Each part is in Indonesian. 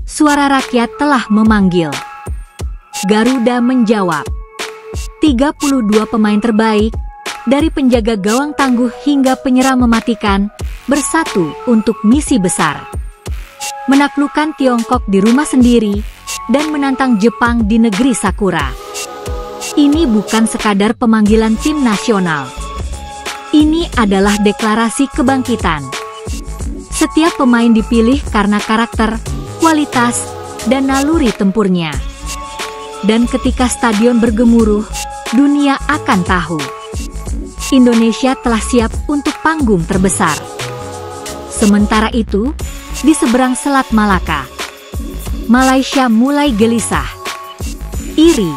suara rakyat telah memanggil. Garuda menjawab. 32 pemain terbaik, dari penjaga gawang tangguh hingga penyerang mematikan, bersatu untuk misi besar. Menaklukkan Tiongkok di rumah sendiri, dan menantang Jepang di negeri Sakura. Ini bukan sekadar pemanggilan tim nasional. Ini adalah deklarasi kebangkitan. Setiap pemain dipilih karena karakter, kualitas, dan naluri tempurnya. Dan ketika stadion bergemuruh, dunia akan tahu. Indonesia telah siap untuk panggung terbesar. Sementara itu, di seberang Selat Malaka, Malaysia mulai gelisah, iri,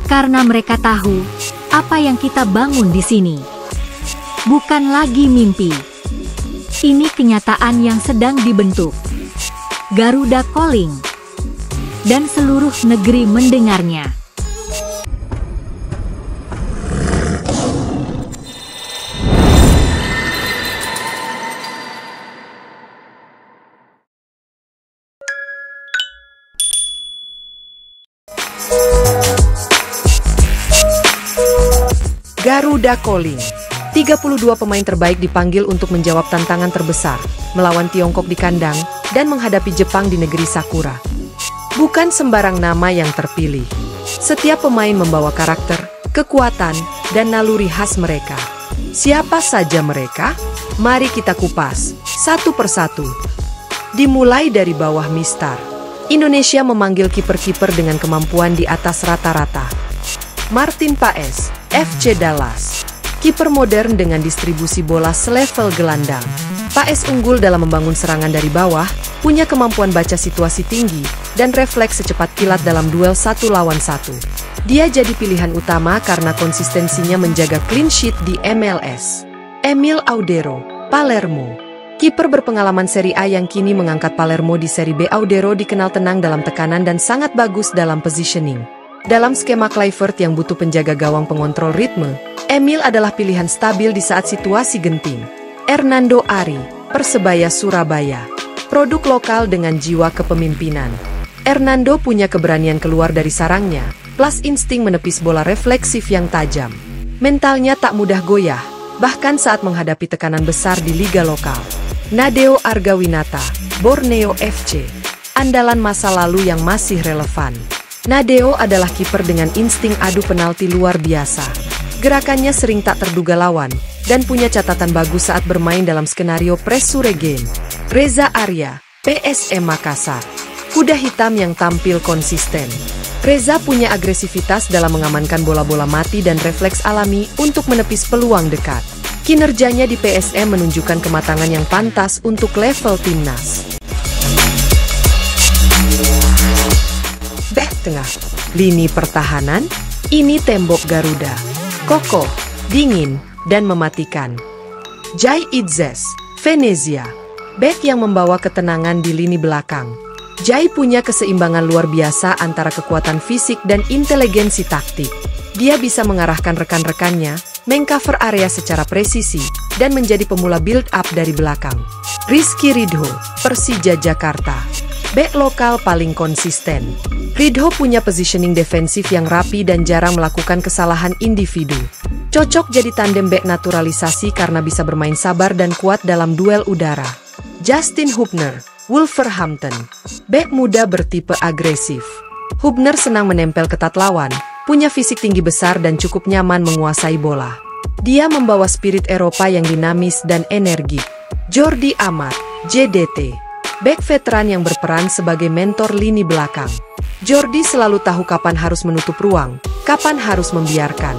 karena mereka tahu apa yang kita bangun di sini bukan lagi mimpi. Ini kenyataan yang sedang dibentuk. Garuda Calling, dan seluruh negeri mendengarnya. Garuda Calling. 32 pemain terbaik dipanggil untuk menjawab tantangan terbesar, melawan Tiongkok di kandang, dan menghadapi Jepang di negeri Sakura. Bukan sembarang nama yang terpilih. Setiap pemain membawa karakter, kekuatan, dan naluri khas mereka. Siapa saja mereka? Mari kita kupas, satu persatu. Dimulai dari bawah Mistar. Indonesia memanggil kiper-kiper dengan kemampuan di atas rata-rata. Martin Paes, FC Dallas. Kiper modern dengan distribusi bola selevel gelandang. Paes unggul dalam membangun serangan dari bawah, punya kemampuan baca situasi tinggi, dan refleks secepat kilat dalam duel 1 lawan 1. Dia jadi pilihan utama karena konsistensinya menjaga clean sheet di MLS. Emil Audero, Palermo. Kiper berpengalaman Serie A yang kini mengangkat Palermo di Serie B. Audero dikenal tenang dalam tekanan dan sangat bagus dalam positioning. Dalam skema Kluivert yang butuh penjaga gawang pengontrol ritme, Emil adalah pilihan stabil di saat situasi genting. Hernando Ari, Persebaya Surabaya. Produk lokal dengan jiwa kepemimpinan. Hernando punya keberanian keluar dari sarangnya, plus insting menepis bola refleksif yang tajam. Mentalnya tak mudah goyah, bahkan saat menghadapi tekanan besar di liga lokal. Nadeo Argawinata, Borneo FC. Andalan masa lalu yang masih relevan. Nadeo adalah kiper dengan insting adu penalti luar biasa. Gerakannya sering tak terduga lawan, dan punya catatan bagus saat bermain dalam skenario pressure game. Reza Arya, PSM Makassar. Kuda hitam yang tampil konsisten. Reza punya agresivitas dalam mengamankan bola-bola mati dan refleks alami untuk menepis peluang dekat. Kinerjanya di PSM menunjukkan kematangan yang pantas untuk level timnas. Bek tengah, lini pertahanan, ini tembok Garuda. Kokoh, dingin, dan mematikan. Jai Idzes, Venezia. Bek yang membawa ketenangan di lini belakang. Jai punya keseimbangan luar biasa antara kekuatan fisik dan inteligensi taktik. Dia bisa mengarahkan rekan-rekannya, mengcover area secara presisi, dan menjadi pemula build-up dari belakang. Rizky Ridho, Persija Jakarta. Bek lokal paling konsisten. Ridho punya positioning defensif yang rapi dan jarang melakukan kesalahan individu. Cocok jadi tandem bek naturalisasi karena bisa bermain sabar dan kuat dalam duel udara. Justin Hubner, Wolverhampton. Bek muda bertipe agresif. Hubner senang menempel ketat lawan, punya fisik tinggi besar dan cukup nyaman menguasai bola. Dia membawa spirit Eropa yang dinamis dan energik. Jordi Amat, JDT. Bek veteran yang berperan sebagai mentor lini belakang. Jordi selalu tahu kapan harus menutup ruang, kapan harus membiarkan.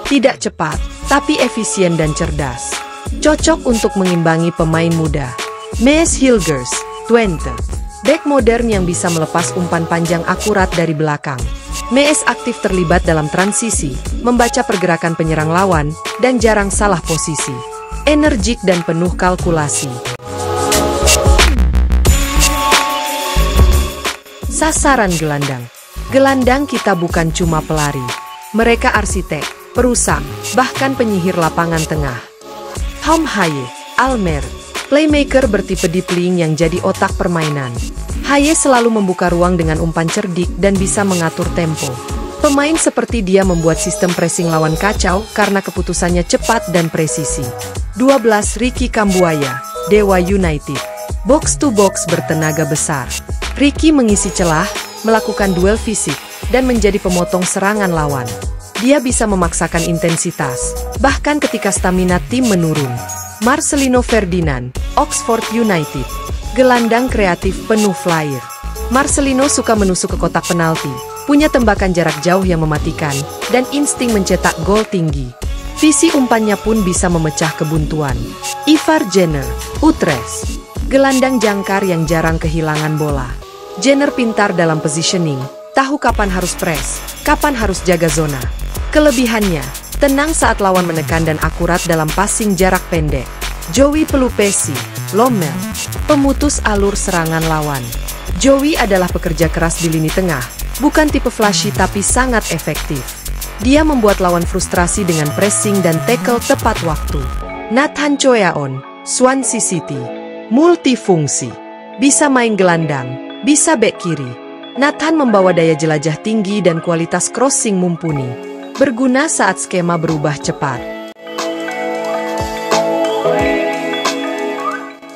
Tidak cepat, tapi efisien dan cerdas. Cocok untuk mengimbangi pemain muda. Mees Hilgers, Twente. Bek modern yang bisa melepas umpan panjang akurat dari belakang. Mees aktif terlibat dalam transisi, membaca pergerakan penyerang lawan, dan jarang salah posisi. Energik dan penuh kalkulasi. Sasaran gelandang. Gelandang kita bukan cuma pelari. Mereka arsitek, perusak, bahkan penyihir lapangan tengah. Tom Haye, Almer. Playmaker bertipe deep lying yang jadi otak permainan. Haye selalu membuka ruang dengan umpan cerdik dan bisa mengatur tempo. Pemain seperti dia membuat sistem pressing lawan kacau karena keputusannya cepat dan presisi. 12. Ricky Kambuaya, Dewa United. Box to box bertenaga besar. Ricky mengisi celah, melakukan duel fisik, dan menjadi pemotong serangan lawan. Dia bisa memaksakan intensitas, bahkan ketika stamina tim menurun. Marcelino Ferdinand, Oxford United. Gelandang kreatif penuh flair. Marcelino suka menusuk ke kotak penalti, punya tembakan jarak jauh yang mematikan, dan insting mencetak gol tinggi. Visi umpannya pun bisa memecah kebuntuan. Ivar Jenner, Utrecht. Gelandang jangkar yang jarang kehilangan bola. Jenner pintar dalam positioning, tahu kapan harus press, kapan harus jaga zona. Kelebihannya, tenang saat lawan menekan dan akurat dalam passing jarak pendek. Joey Pelupesi, Lommel. Pemutus alur serangan lawan. Joey adalah pekerja keras di lini tengah, bukan tipe flashy tapi sangat efektif. Dia membuat lawan frustrasi dengan pressing dan tackle tepat waktu. Nathan Choeaon, Swansea City. Multifungsi. Bisa main gelandang, bisa bek kiri. Nathan membawa daya jelajah tinggi dan kualitas crossing mumpuni. Berguna saat skema berubah cepat.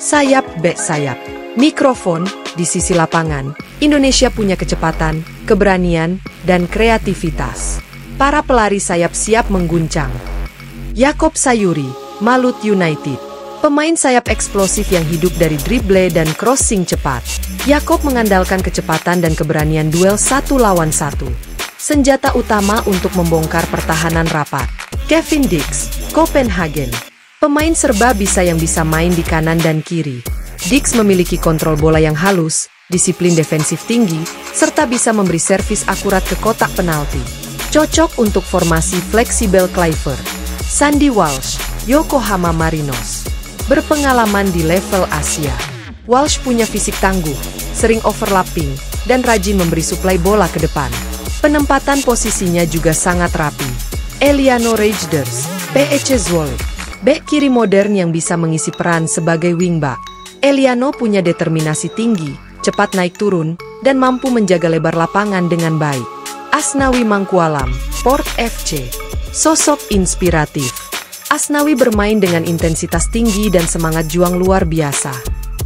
Sayap bek sayap. Mikrofon di sisi lapangan. Indonesia punya kecepatan, keberanian, dan kreativitas. Para pelari sayap siap mengguncang. Yakob Sayuri, Malut United. Pemain sayap eksplosif yang hidup dari dribble dan crossing cepat. Yakob mengandalkan kecepatan dan keberanian duel 1 lawan 1. Senjata utama untuk membongkar pertahanan rapat. Kevin Dix, Copenhagen. Pemain serba bisa yang bisa main di kanan dan kiri. Dix memiliki kontrol bola yang halus, disiplin defensif tinggi, serta bisa memberi servis akurat ke kotak penalti. Cocok untuk formasi fleksibel Cliver. Sandy Walsh, Yokohama Marinos. Berpengalaman di level Asia. Walsh punya fisik tangguh, sering overlapping, dan rajin memberi suplai bola ke depan. Penempatan posisinya juga sangat rapi. Eliano Rejders, PEC Zwolle. Bek kiri modern yang bisa mengisi peran sebagai wingback. Eliano punya determinasi tinggi, cepat naik turun, dan mampu menjaga lebar lapangan dengan baik. Asnawi Mangkualam, Port FC. Sosok inspiratif. Asnawi bermain dengan intensitas tinggi dan semangat juang luar biasa.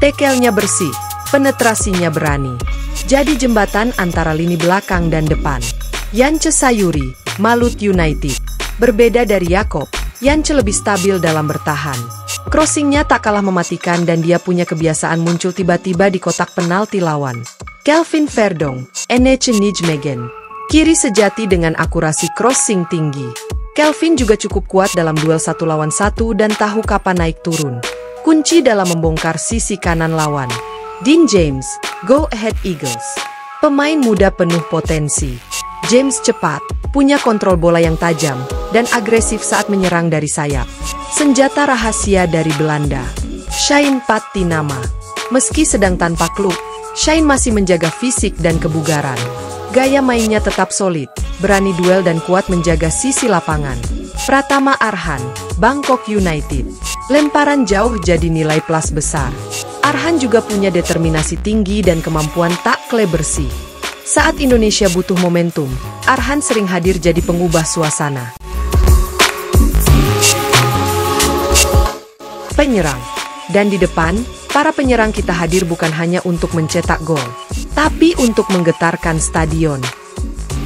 Tackle-nya bersih, penetrasinya berani. Jadi jembatan antara lini belakang dan depan. Yance Sayuri, Malut United. Berbeda dari Yakob, Yance lebih stabil dalam bertahan. Crossingnya tak kalah mematikan dan dia punya kebiasaan muncul tiba-tiba di kotak penalti lawan. Kelvin Verdong, NEC Nijmegen. Kiri sejati dengan akurasi crossing tinggi. Kelvin juga cukup kuat dalam duel 1 lawan 1 dan tahu kapan naik turun. Kunci dalam membongkar sisi kanan lawan. Dean James, Go Ahead Eagles. Pemain muda penuh potensi. James cepat, punya kontrol bola yang tajam, dan agresif saat menyerang dari sayap. Senjata rahasia dari Belanda. Shane Patinama. Meski sedang tanpa klub, Shane masih menjaga fisik dan kebugaran. Gaya mainnya tetap solid, berani duel dan kuat menjaga sisi lapangan. Pratama Arhan, Bangkok United. Lemparan jauh jadi nilai plus besar. Arhan juga punya determinasi tinggi dan kemampuan tackle bersih. Saat Indonesia butuh momentum, Arhan sering hadir jadi pengubah suasana. Penyerang. Dan di depan, para penyerang kita hadir bukan hanya untuk mencetak gol, tapi untuk menggetarkan stadion.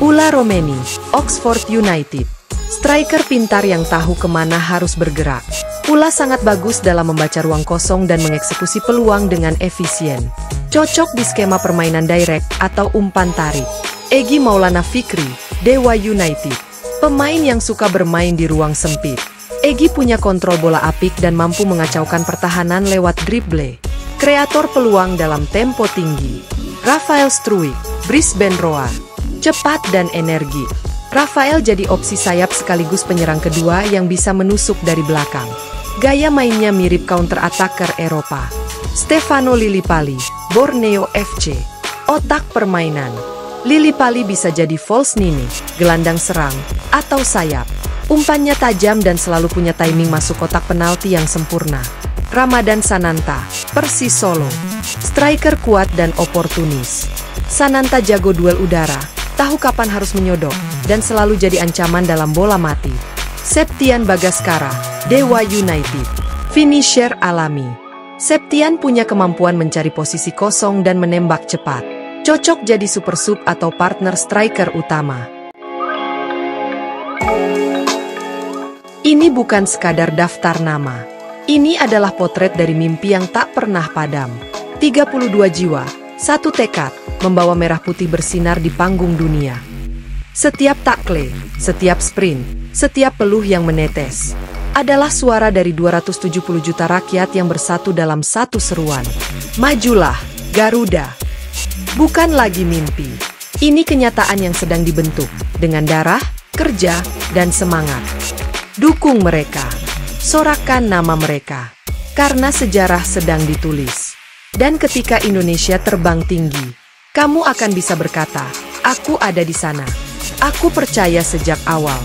Ula Romeni, Oxford United. Striker pintar yang tahu kemana harus bergerak. Ula sangat bagus dalam membaca ruang kosong dan mengeksekusi peluang dengan efisien. Cocok di skema permainan direct atau umpan tarik. Egy Maulana Fikri, Dewa United. Pemain yang suka bermain di ruang sempit. Egy punya kontrol bola apik dan mampu mengacaukan pertahanan lewat dribble. Kreator peluang dalam tempo tinggi. Rafael Struijk, Brisbane Roar. Cepat dan energi. Rafael jadi opsi sayap sekaligus penyerang kedua yang bisa menusuk dari belakang. Gaya mainnya mirip counter-attacker Eropa. Stefano Lillipali, Borneo FC. Otak permainan. Lillipali bisa jadi false nine, gelandang serang, atau sayap. Umpannya tajam dan selalu punya timing masuk kotak penalti yang sempurna. Ramadan Sananta, Persis Solo. Striker kuat dan oportunis. Sananta jago duel udara, tahu kapan harus menyodok, dan selalu jadi ancaman dalam bola mati. Septian Bagaskara, Dewa United. Finisher alami. Septian punya kemampuan mencari posisi kosong dan menembak cepat. Cocok jadi super sub atau partner striker utama. Ini bukan sekadar daftar nama. Ini adalah potret dari mimpi yang tak pernah padam. 32 jiwa, satu tekad, membawa merah putih bersinar di panggung dunia. Setiap takle, setiap sprint, setiap peluh yang menetes, adalah suara dari 270 juta rakyat yang bersatu dalam satu seruan. Majulah, Garuda! Bukan lagi mimpi. Ini kenyataan yang sedang dibentuk, dengan darah, kerja, dan semangat. Dukung mereka. Sorakan nama mereka. Karena sejarah sedang ditulis. Dan ketika Indonesia terbang tinggi, kamu akan bisa berkata, aku ada di sana. Aku percaya sejak awal.